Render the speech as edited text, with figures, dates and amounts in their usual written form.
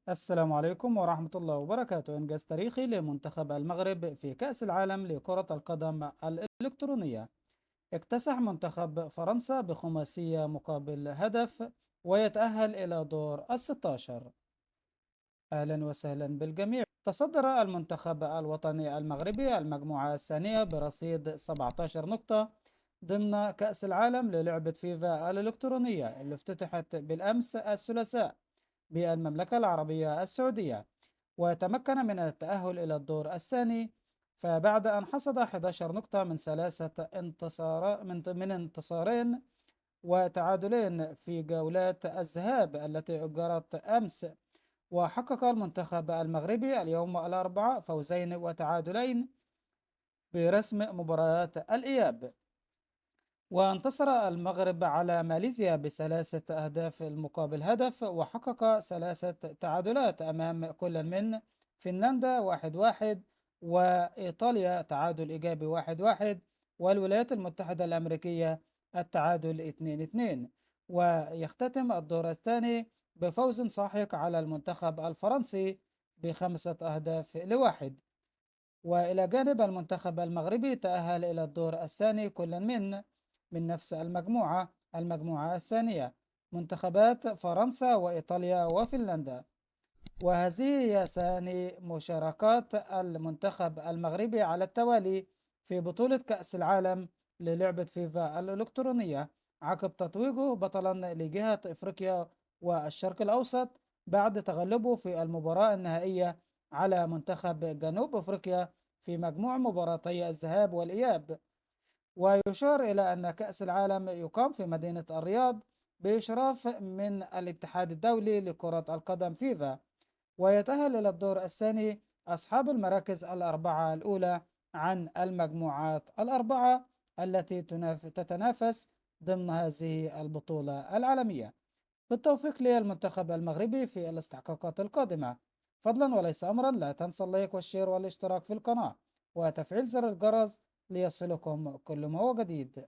السلام عليكم ورحمة الله وبركاته. إنجاز تاريخي لمنتخب المغرب في كأس العالم لكرة القدم الإلكترونية. اكتسح منتخب فرنسا بخماسية مقابل هدف ويتأهل إلى دور الستاشر. أهلا وسهلا بالجميع. تصدر المنتخب الوطني المغربي المجموعة الثانية برصيد 17 نقطة ضمن كأس العالم للعبة فيفا الإلكترونية اللي افتتحت بالأمس الثلاثاء بالمملكة العربية السعودية، وتمكن من التأهل إلى الدور الثاني. فبعد أن حصد 11 نقطة من ثلاثة من انتصارين وتعادلين في جولات الذهاب التي أجرت أمس، وحقق المنتخب المغربي اليوم الأربعاء فوزين وتعادلين برسم مباريات الإياب. وانتصر المغرب على ماليزيا بثلاثة أهداف المقابل هدف، وحقق ثلاثة تعادلات أمام كل من فنلندا 1-1، وإيطاليا تعادل إيجابي 1-1، والولايات المتحدة الأمريكية التعادل 2-2. ويختتم الدور الثاني بفوز ساحق على المنتخب الفرنسي بخمسة أهداف لواحد. وإلى جانب المنتخب المغربي تأهل إلى الدور الثاني كل من نفس المجموعة الثانية منتخبات فرنسا وإيطاليا وفنلندا. وهذه هي ثاني مشاركات المنتخب المغربي على التوالي في بطولة كأس العالم للعبة فيفا الإلكترونية، عقب تتويجه بطلا لجهة إفريقيا والشرق الأوسط بعد تغلبه في المباراة النهائية على منتخب جنوب أفريقيا في مجموع مباراتي الذهاب والإياب. ويشار إلى أن كأس العالم يقام في مدينة الرياض بإشراف من الاتحاد الدولي لكرة القدم فيفا، ويتأهل إلى الدور الثاني أصحاب المراكز الأربعة الأولى عن المجموعات الأربعة التي تتنافس ضمن هذه البطولة العالمية. بالتوفيق للمنتخب المغربي في الاستحقاقات القادمة. فضلا وليس أمرا، لا تنسى اللايك والشير والاشتراك في القناة وتفعيل زر الجرس ليصلكم كل ما هو جديد.